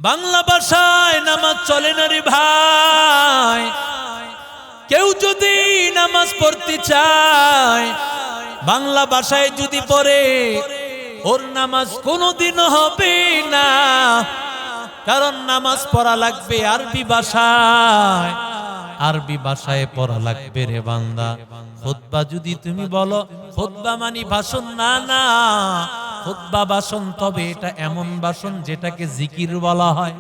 বাংলা ভাষায় নামাজ চলে না রে ভাই। কেউ যদি নামাজ পড়তে চায় বাংলা ভাষায় যদি পড়ে ওর নামাজ কোনোদিনও হবে না, কারণ নামাজ পড়া লাগবে আরবি ভাষায়। আরবি ভাষায় পড়া লাগবে রে বান্দা। খুতবা যদি তুমি বলো খুতবা মানে ভাষণ, না না, খুতবা ভাষণ, তবে এটা এমন ভাষণ যেটাকে জিকির বলা হয়।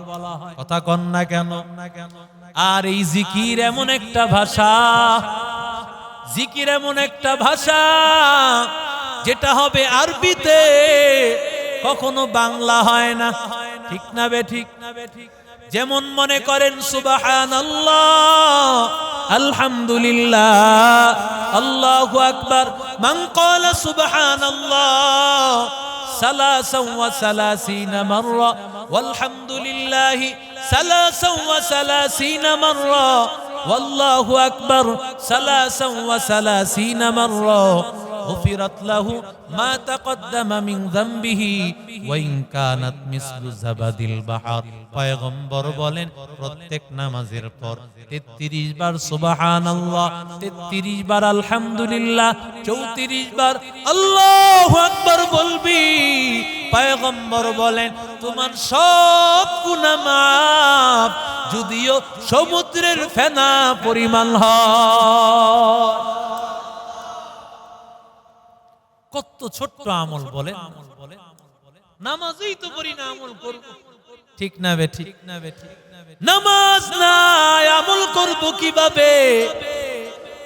কথা কন না কেন? আর এই জিকির এমন একটা ভাষা, জিকির এমন একটা ভাষা যেটা হবে আরবিতে, কখনো বাংলা হয় না। ঠিক না বে ঠিক? যেমন মনে করেন সুবহানাল্লাহ, আলহামদুলিল্লাহ, আল্লাহু আকবার। মান ক্বালা সুবহানাল্লাহ সালাসান ওয়া সালাসিনা মাররা ওয়ালহামদুলিল্লাহি সালাসান ওয়া সালাসিনা মাররা ওয়াল্লাহু আকবার সালাসান ওয়া সালাসিনা মাররা غفرت له ما تقدم من ذنبه وإن كانت مثل زبد البحر। পয়গম্বর বলেন প্রত্যেক নামাজের পর 33 বার সুবহানাল্লাহ, 33 বার আলহামদুলিল্লাহ, 34 বার আল্লাহু আকবার বলবি। পয়গম্বর বলেন তোমার সব গুনাহ মাফ, যদিও সমুদ্রের ফেনা পরিমাণ হয়। কত ছোট্ট আমল বলে, নামাজই তো করি না, আমল করব। ঠিক না বে ঠিক? নামাজ নাই, আমল করব কিভাবে?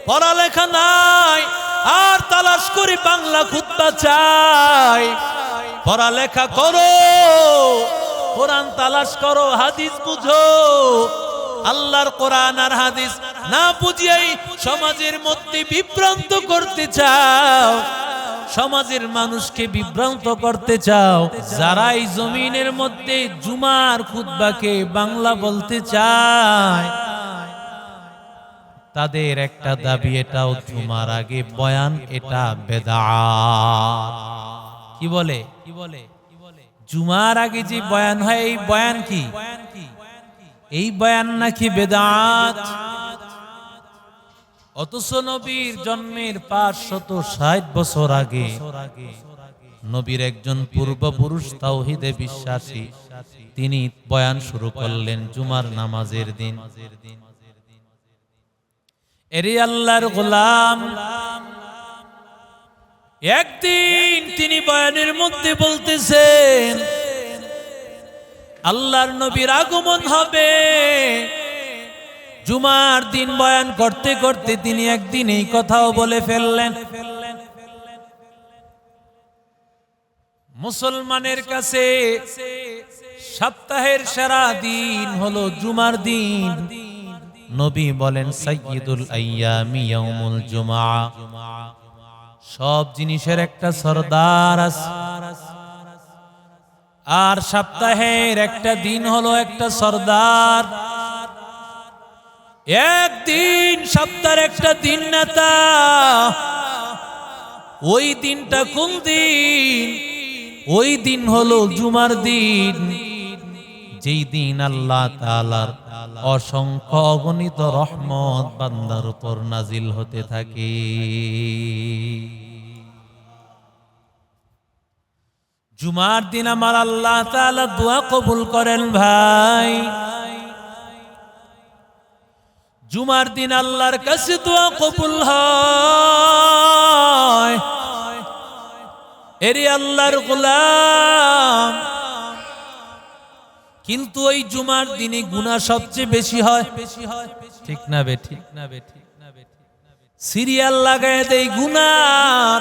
পড়ালেখা নাই, আর তালাশ করে বাংলা খুতবা চাই। পড়ালেখা করো, কোরআন তালাশ করো, হাদিস বুঝো। আল্লাহর কোরআন আর হাদিস না বুঝিয়েই সমাজের মধ্যে বিভ্রান্ত করতে চাও, সমাজের মানুষকে বিভ্রান্ত করতে চাও। যারা এই জমিনের মধ্যে জুমার খুতবাকে বাংলা বলতে চায় তাদের একটা দাবি, এটাও জুমার আগে বয়ান, এটা বেদাত। কি বলে? জুমার আগে যে বয়ান হয় এই বয়ান কি? এই বয়ান নাকি বেদাত। অথচ নবীর জন্মের 560 বছর আগে নবীর একজন পূর্বপুরুষ তাওহীদে বিশ্বাসী, তিনি বয়ান শুরু করলেন জুমার নামাজের দিন। এরে আল্লাহর গোলাম, একদিন তিনি বয়ানের মধ্যে বলতেছেন আল্লাহর নবীর আগমন হবে। জুমার দিন বয়ান করতে করতে তিনি একদিন এই কথাও বলে ফেললেন, মুসলমানের কাছে সপ্তাহের সেরা দিন হলো জুমার দিন। নবী বলেন সাইয়্যিদুল আইয়ামি ইয়াউমুল জুমআ। সব জিনিসের একটা সরদার আছে, আর সপ্তাহের একটা দিন হলো একটা সরদার। একদিন সপ্তাহের একটা দিন নেতা, ওই দিনটা কোন দিন? ওই দিন হলো জুমার দিন, যেই দিন আল্লাহ তাআলার অসংখ্য অগণিত রহমত বান্দার উপর নাজিল হতে থাকে। জুমার দিন আমার আল্লাহ তাআলা দোয়া কবুল করেন ভাই। জুমার দিন আল্লাহর কাছে দোয়া কবুল হয়। এরে আল্লাহর গোলাম, কিন্তু ওই জুমার দিনে গুনাহ সবচেয়ে বেশি হয়। ঠিক না বে ঠিক? সিরিয়াল লাগায় দেয় গুনাহ।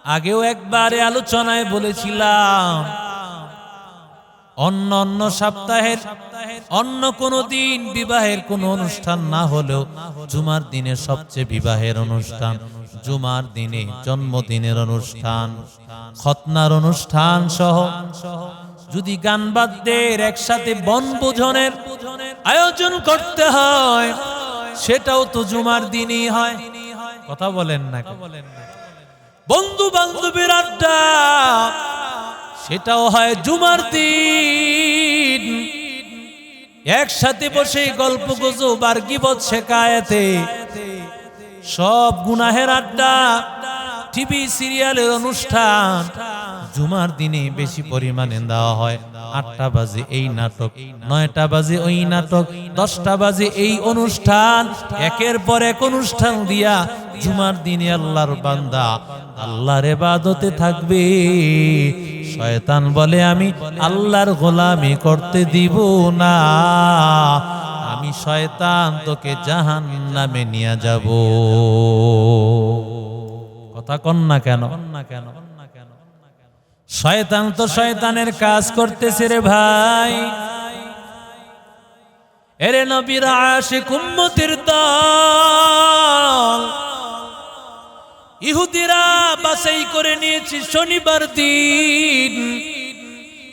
আগেও একবারে আলোচনায় বলেছিলাম, অন্য সপ্তাহের অন্য কোন দিন বিবাহের কোন অনুষ্ঠান না হলেও জুমার দিনে সবচেয়ে বিবাহের অনুষ্ঠান, জুমার দিনে জন্মদিনের অনুষ্ঠান, খতনার অনুষ্ঠান সহ যদি গান বাদ্যের একসাথে বনভোজনের আয়োজন করতে হয়, সেটাও তো জুমার দিনই হয়। কথা বলেন না? বন্ধু বান্ধবের আড্ডা, সেটাও হয় জুমার দিন। একসাথে বসে গল্প গুজব আর গীবত শেখায়েতে সব গুনাহের আড্ডা, টিভি সিরিয়ালের অনুষ্ঠান জুমার দিনে বেশি পরিমাণে দেওয়া হয়। 8টা বাজে এই নাটক, 9টা বাজে ওই নাটক, 10টা বাজে এই অনুষ্ঠান, একের পর এক অনুষ্ঠান দিয়া জুমার দিনে আল্লাহর বান্দা আল্লাহর ইবাদতে থাকবে। শয়তান বলে আমি আল্লাহর গোলামি করতে দিব না, আমি শয়তান তোকে জাহান্নামে নিয়ে যাব। কথা কন না কেন? শয়তান তো শয়তানের কাজ করতেছে রে ভাই। এরে নবীর আশিক উম্মতের দল, ইহুদিরা বাছাই করে নিয়েছে শনিবার দিন।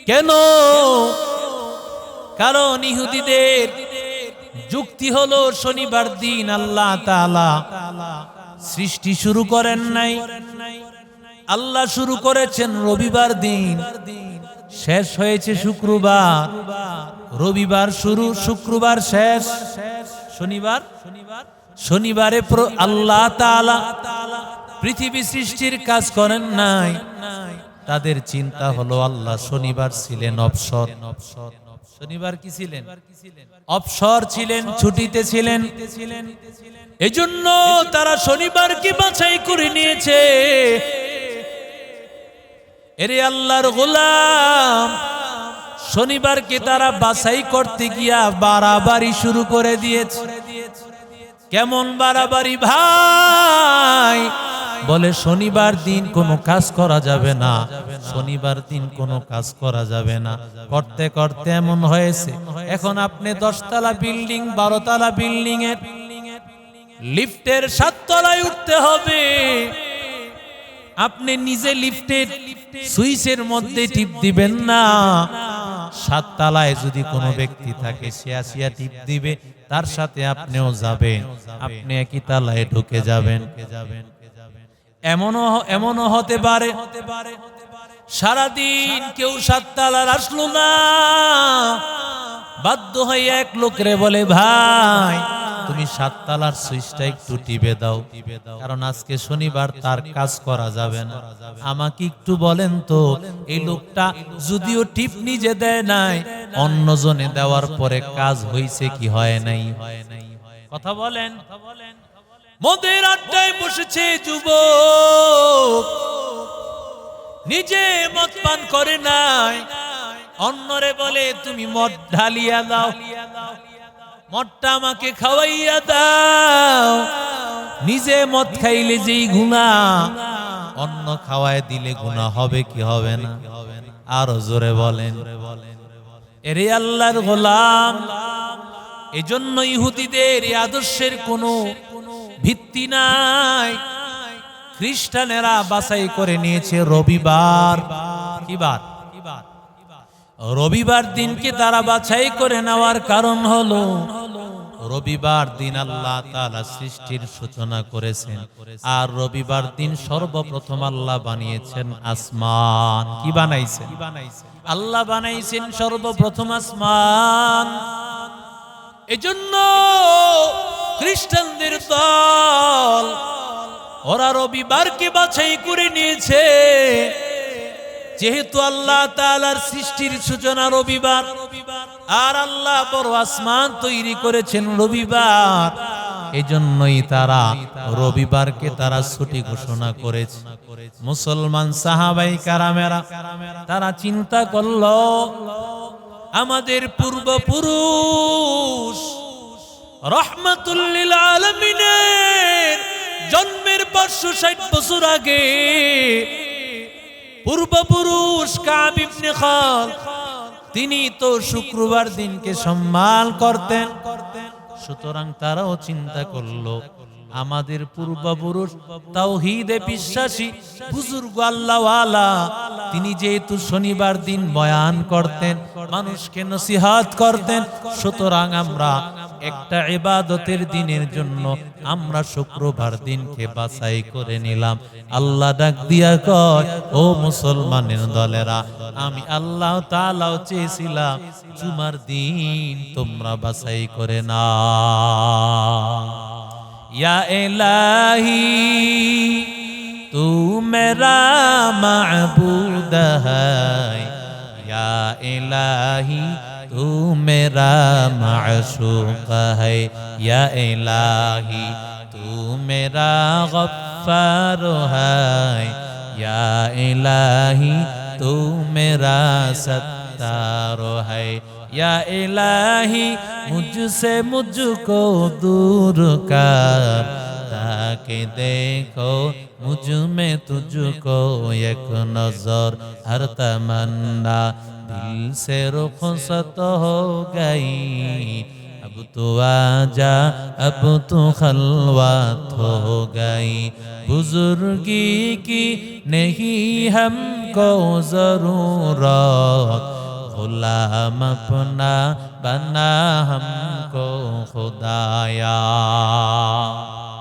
কেন? কারণ ইহুদিদের যুক্তি হলো শনিবার দিন আল্লাহ তাআলা সৃষ্টি শুরু করেন নাই, আল্লাহ শুরু করেছেন রবিবার দিন, শেষ হয়েছে শুক্রবার। রবিবার শুরু, শুক্রবার শেষ, শনিবারে আল্লাহ তাআলা পৃথিবী সৃষ্টির কাজ করেন নাই। তাদের চিন্তা হলো আল্লাহ শনিবার ছিলেন অবসর। শনিবার কি ছিলেন? অবসর ছিলেন, ছুটিতে ছিলেন। এজন্য তারা শনিবারকে বাছাই করে নিয়েছে। এরে আল্লাহর গোলাম, শনিবারকে তারা বাছাই করতে গিয়া বাড়াবাড়ি শুরু করে দিয়েছে। কেমন বাড়াবাড়ি ভাই? বলে শনিবার দিন কোনো কাজ করা যাবে না, শনিবার দিন কোনো কাজ করা যাবে না। করতে করতে এমন হয়েছে এখন আপনি 10 তলা বিল্ডিং, 12 তলা বিল্ডিং এর লিফটের 7 তলায় উঠতে হবে। আপনি নিজে লিফটের সুইচের মধ্যে টিপ দিবেন না, 7 তলায় যদি কোনো ব্যক্তি থাকে সে আসিয়া টিপ দিবে, তার সাথে আপনিও যাবেন, আপনি একই তলায় ঢুকে যাবেন। এমনও হতে পারে সারাদিন কেউ 7 তলার আসলো না, বাধ্য হয়ে এক লোকরে বলে ভাই তুমি 7 তলার সুইচটা একটু টিপে দাও, কারণ আজকে শনিবার তার কাজ করা যাবে না। আমাকে একটু বলেন তো, এই লোকটা যদিও টিপ নিজে দেয় নাই, অন্যজনে দেওয়ার পরে কাজ হয়েছে কি হয় নাই? কথা বলেন। মদের আড্ডায় বসেছে যুবক, নিজে মদ পান করে নাই, অন্যরে বলে তুমি মদ ঢালিয়া দাও, মদটা আমাকে খাওয়াইয়া দাও। নিজে মদ খাইলে যেই গুনাহ, অন্য খাওয়ায় দিলে গুনাহ হবে কি হবে না? আরো জোরে বলেন। এরে আল্লাহর গোলাম, এজন্য ইহুদিদের এই আদর্শের কোনো ভিত্তি নাই। খ্রিস্টানেরা বাছাই করে নিয়েছে রবিবার। কি বার? রবিবার দিনকে তারা বাছাই করে নেওয়ার কারণ হলো রবিবার দিন আল্লাহ তাআলা সৃষ্টির সূচনা করেছেন, আর রবিবার দিন সর্বপ্রথম আল্লাহ বানিয়েছেন আসমান। কি বানাইছেন? আল্লাহ বানাইছেন সর্বপ্রথম আসমান। এজন্য খ্রিস্টানদের দল ওরা রবিবারকে বাছাই করে নিয়েছে, যেহেতু আল্লাহ তাআলার সৃষ্টির সূচনা রবিবার, আর আল্লাহ বড় আসমান তৈরি করেছেন রবিবার, এজন্যই তারা রবিবারকে তারা ছুটি ঘোষণা করেছে। মুসলমান সাহাবায়ে কেরামেরা তারা চিন্তা করলো আমাদের পূর্বপুরুষ রহমাতুল লিল আলামিনের জন্মের 560 বছর আগে পূর্বপুরুষ কাব ইবনে খাল তিনি তো শুক্রবার দিনকে সম্মান করতেন। সুতরাং তারাও চিন্তা করলো আমাদের পূর্বপুরুষ তাওহীদে বিশ্বাসী বুজুর্গ আল্লাহওয়ালা, তিনি যেহেতু শনিবার দিন বয়ান করতেন, মানুষকে নসিহত করতেন, সুতরাং আমরা একটা ইবাদতের দিনের জন্য আমরা শুক্রবার দিনকে বাছাই করে নিলাম। আল্লাহ ডাক দিয়া কয়, ও মুসলমানের দলেরা, আমি আল্লাহ তাআলাও চেয়েছিলাম জুমার দিন তোমরা বাছাই করে না। या इलाही तू मेरा माबूद है, या इलाही तू मेरा माशूक है, या इलाही तू मेरा गफ्फार है, या इलाही तू मेरा सत्तार है, या इलाही मुझसे मुझको दूर कर, ताकि देखो मुझ में तुझको एक नजर, हर तमन्ना दिल से रुखसत हो गई, अब तो आजा अब तो खलवत हो गई, बुजुर्गी की नहीं हमको जरूरत, गुलाम अपना बना हमको खुदाया।